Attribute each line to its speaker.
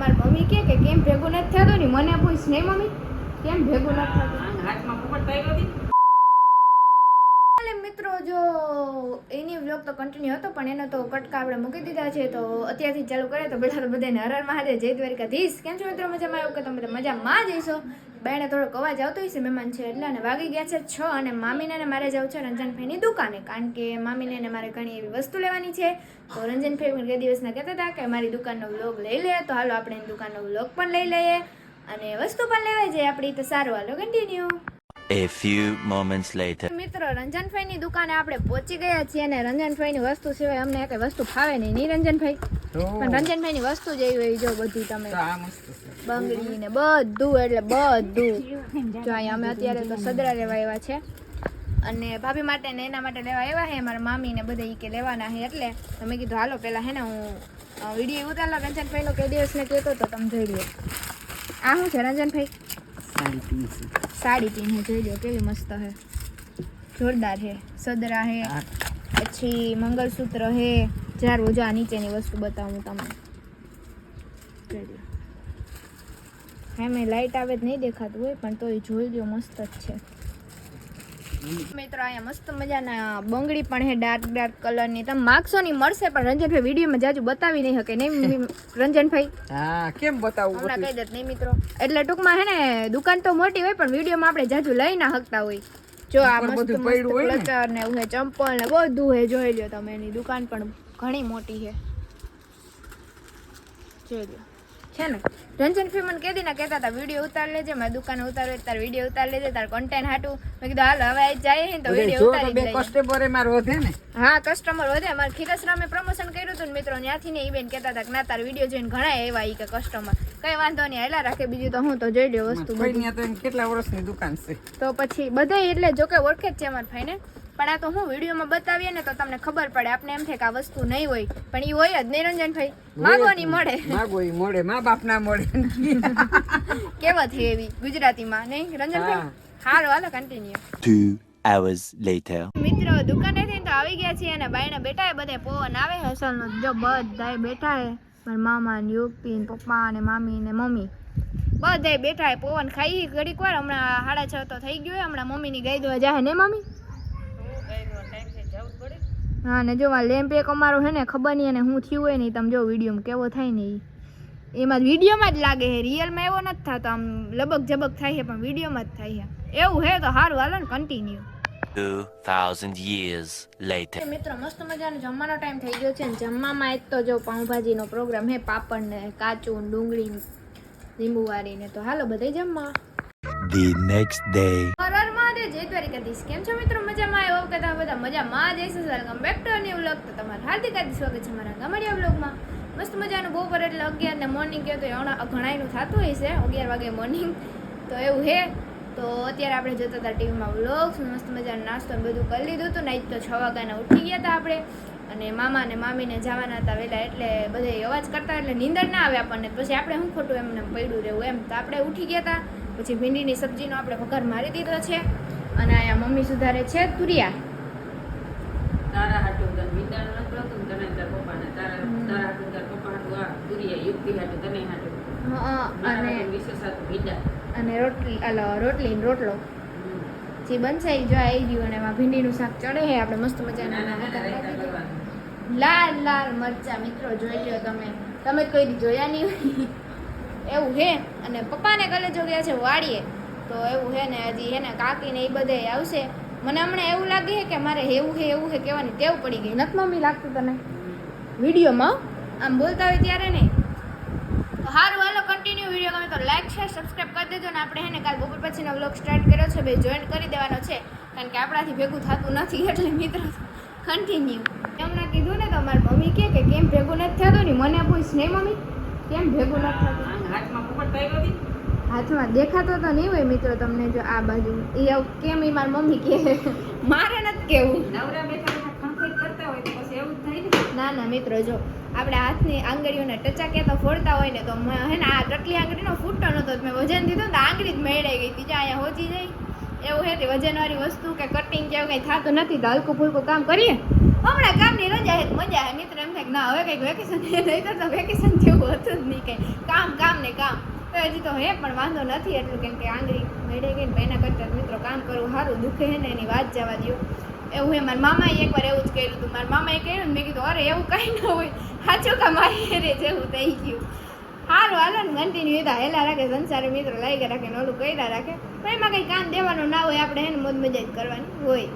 Speaker 1: મારી મમ્મી કે કેમ ભેગું નથી થતું ને મને પૂછ નહીં મમ્મી કેમ ભેગું નથી થતું
Speaker 2: હાથમાં પોપટ પાડ્યો હતી
Speaker 1: મિત્રો જો એની વ્લોગ તો કન્ટિન્યુ હતો પણ એનો તો કટકા આપણે મૂકી દીધા છે તો અત્યારથી ચાલુ કરે તો બેઠા તો બધાને હર હર મહાદેવ જય દ્વારકાધીશ કેમ છો મિત્રો મજામાં આવ્યું કે તમે બધા મજામાં જઈશો બાયણે થોડોક અવાજ આવતો હશે મહેમાન છે એટલે અને વાગી ગયા છે 6 અને મામીને ને મારે જવું છે રંજનભાઈની દુકાને કારણ કે મામીને ને મારે ઘણી એવી વસ્તુ લેવાની છે તો રંજનભાઈ બે દિવસના કહેતા હતા કે મારી દુકાનનો વ્લોગ લઈ લે તો હાલો આપણે એની દુકાનનો વ્લોગ પણ લઈ લઈએ અને વસ્તુ પણ લેવાય જાય આપણી તો સારું હાલો continue.
Speaker 3: A few moments later.
Speaker 1: મિત્રો રંજનભાઈની દુકાને આપણે પહોંચી ગયા છીએ અને રંજનભાઈની વસ્તુ સિવાય અમને કઈ વસ્તુ ફાવે નહીં રંજનભાઈ પણ રંજનભાઈની વસ્તુ જ એવી હોય જો બધી તમે બંગડી ને બધું એટલે બધું જો અહીંયા અમે અત્યારે તો સદરા લેવા આવ્યા છે અને ભાભી માટે ને એના માટે લેવા આવ્યા છે મારા મામી ને બધા કે લેવાના છે એટલે તમે કીધું હાલો પેલા હે ને હું વિડીયો ઉતારલા રંજનભાઈનો કે દિવસને કહેતો તો તમે જોઈ લો આ શું છે રંજનભાઈ સાડી પીને જોઈ લો કેવી મસ્ત હે જોરદાર હે સદરા હે પછી મંગલસૂત્ર હે ચાર ઓજા નીચેની વસ્તુ બતાવું તમને જોઈ લો હા મેં લાઈટ આવે જ નહીં દેખાતું હોય પણ તોય જોઈ લો મસ્ત જ છે મિત્રો અહીંયા મસ્ત મજાના બંગડી પણ હે ડાર્ક કલરની તમે માગશો નહીં મળશે પણ રંજનભાઈ વિડીયોમાં જાજુ બતાવી નહીં શકે નહીં રંજનભાઈ
Speaker 2: હા કેમ બતાવું
Speaker 1: હમણાં કહી દે નહીં મિત્રો એટલે ટૂંકમાં હે ને દુકાન તો મોટી હોય પણ વિડીયોમાં આપણે જાજુ લઈ ના શકતા હોય જો આ મસ્ત ક્લચર ને એવું હે ચંપલ ને બધું હે જોઈ લો તમે એની દુકાન પણ ઘણી મોટી છે જોઈ લો છે ને રંજનભાઈ મને કહી દીને કહેતા હતા વિડીયો ઉતાર લેજે મારી દુકાને ઉતારે તાર વિડીયો ઉતાર લેજે તાર કન્ટેન્ટ હાટું મેં કીધું હાલ હવે જાય ને તો વિડીયો ઉતારી લઈએ
Speaker 2: કસ્ટમર માર વધે ને
Speaker 1: હા કસ્ટમર વધે અમારે ખીરસરામે પ્રમોશન કર્યું હતું ને મિત્રો ત્યાંથી ને ઈ બેન કહેતા હતા કે ના તાર વિડીયો જોઈને ઘણા એવા ઈ કે કસ્ટમર કઈ વાંધો નહીં હેલા રાખે બીજું તો હું તો જોઈ લ્યો વસ્તુ બધી
Speaker 2: તો કેટલા વર્ષની દુકાન છે
Speaker 1: તો પછી બધા એટલે જો કે ઓળખે જ છે અમારા ભાઈને પણ આ તો હું વિડીયોમાં બતાવીએ ને તો તમને ખબર પડે આપણે એમ થાય કે આ વસ્તુ નહીં હોય પણ એ હોય જ નહીં રંજનભાઈ માગવાની મળે
Speaker 2: મળે મા બાપ ના મળે
Speaker 1: કેવત છે એવી ગુજરાતીમાં નહીં રંજનભાઈ હાલો હાલો કન્ટિન્યુ
Speaker 3: 2 hours later.
Speaker 1: મિત્રો દુકાનેથી તો આવી ગયા છીએ અને બાયણે બેઠા હે બધે પવન આવે હસલનો જો બધાય બેઠા હે મારા મામા ને યુપી ને પપ્પા ને મામી ને મમ્મી બધાય બેઠા હે પવન ખાઈ ઘડીક વાર હમણાં 6:30 તો થઈ ગયું હમણાં મમ્મીની ગાય દોવા જાહે ને મમ્મી હા ને જો આ લેમ્પ એક અમારો હે ને ખબર નહીં અને હું થયું હોય નહીં તમે જો વિડીયોમાં કેવો થાય ને એમાં વિડીયોમાં જ લાગે છે રિયલમાં એવો નથી થતો આમ લબક જબક થાય છે પણ વિડીયોમાં જ થાય છે એવું હે તો સારું હાલો ને કન્ટિન્યુ
Speaker 3: 2000 years later.
Speaker 1: મિત્રો મસ્ત મજાનો જમવાનો ટાઈમ થઈ ગયો છે ને જમવામાં એક તો જો પાઉંભાજીનો પ્રોગ્રામ હે પાપડ ને કાચું ડુંગળી લીંબુવાળી ને તો હાલો બધે જમવા.
Speaker 3: The next day.
Speaker 1: હર મહાદેવ જય દ્વારકાધીશ કેમ છો મિત્રો મજામાં આવ્યો કે તમે બધા મજામાં જઈશું welcome back to new vlog તો તમારું હાર્દિક સ્વાગત છે મારા ગામડિયા વ્લોગમાં મસ્ત મજાનું બપોર એટલે 11 ને મોર્નિંગ કહો તો ઘણાયનું થતું હોય છે 11 વાગે મોર્નિંગ તો એવું હે તો અત્યારે આપણે જોતા હતા ટીવીમાં વ્લોગ્સ મસ્ત મજાનો નાસ્તો બધું કરી લીધું હતું નાઈટ તો 6 વાગ્યાના ઉઠી ગયા હતા આપણે અને મામા ને મામીને જવાના હતા વહેલા એટલે બધે અવાજ કરતા એટલે નીંદર ના આવે આપણને પછી આપણે શું ખોટું એમને પડ્યું રહેવું એમ તો આપણે ઉઠી ગયા હતા પછી ભીંડીની સબ્જીનો આપણે વઘાર મારી દીધો છે અને અહીંયા મમ્મી સુધારે છે તુરિયા
Speaker 2: તારા હાટુ તને વિંદાણ ન પડતું તને તાર પપ્પાને તારા હાટુ તાર પપ્પા હાટુ આ તુરિયા યુક્તિ હાટુ તને હાટુ
Speaker 1: હા અને
Speaker 2: વિશેષ હાટુ ભીંડા
Speaker 1: અને રોટલી ને રોટલો જે બનશે એ જો આવી ગયું અને એમાં ભીંડીનું શાક ચડે છે આપણે મસ્ત મજાના લાલ લાલ મરચા મિત્રો જોઈ લ્યો તમે કોઈ દી જોયા નહીં હોય એવું હે અને પપ્પાને કલેજો ગયા છે વાડીએ તો એવું હે ને હજી હે ને કાકી ને એ બધે આવશે મને હમણાં એવું લાગે છે કે મારે એવું હે કહેવાની ટેવ પડી ગઈ નથી મમ્મી લાગતું તને વિડીયોમાં આમ બોલતા હોય ત્યારે નહીં તો સારું હાલો કન્ટિન્યુ વિડીયો ગમે તો લાઈક શેર સબસ્ક્રાઈબ કરી દેજો ને આપણે હે ને કાલ બપોર પછીનો વ્લોગ સ્ટાર્ટ કર્યો છે બે જોઈન કરી દેવાનો છે કારણ કે આપણાથી ભેગું થતું નથી એટલે મિત્રો કન્ટિન્યુ એમને કીધું ને તો મારી મમ્મી કે કેમ ભેગું નથી થતું ને મને પૂછ નહીં મમ્મી કેમ ભેગું નથી થતું
Speaker 2: હાથમાં પોપટ પાડ્યો હતી
Speaker 1: હાથમાં દેખાતો તો નહીં હોય મિત્રો તમને જો આ બાજુ એ કેમ એ મારી મમ્મી કે મારે નથી કેવું
Speaker 2: નવરા બેઠા ખંખેટ કરતા હોય તો પછી એવું જ થાય ને
Speaker 1: ના મિત્રો જો આપણે હાથની આંગળીઓને ટચાક્યા તો ફોડતા હોય ને તો હે ને આ ટટલી આંગળીનો ફૂટતો નહોતો મેં વજન દીધું તો આંગળી જ મેળાઈ ગઈ હતી જ્યાં અહીંયા હોચી જાય એવું હે તે વજનવાળી વસ્તુ કે કટિંગ કે એવું કંઈ થતું નથી તો હલકું ફૂલકું કામ કરીએ હમણાં કામની રજા હે મજા આવે મિત્ર એમ થાય કે ના હવે કંઈક વેકેશન નહીં તો વેકેશન જેવું હતું જ નહીં કંઈ કામ કંઈ કામ તો હજી તો હે પણ વાંધો નથી એટલું કેમ કે આંગળી મેળે ગઈ ને એના કરતાં મિત્રો કામ કરવું સારું દુખે છે ને એની વાત જવા દો એવું હે મારા મામાએ એકવાર એવું જ કર્યું હતું મારા મામાએ કહ્યું ને મેં કીધું અરે એવું કંઈ ન હોય સાચું કા મારી હેરે જેવું થઈ ગયું સારું હાલો ને કન્ટિન્યુ એતા હેલા રાખે સંસારે મિત્રો લાગ્યા રાખે ને ઓલું કર્યા રાખે પણ એમાં કંઈ કામ દેવાનું ના હોય આપણે એને મોજ મજા જ કરવાની હોય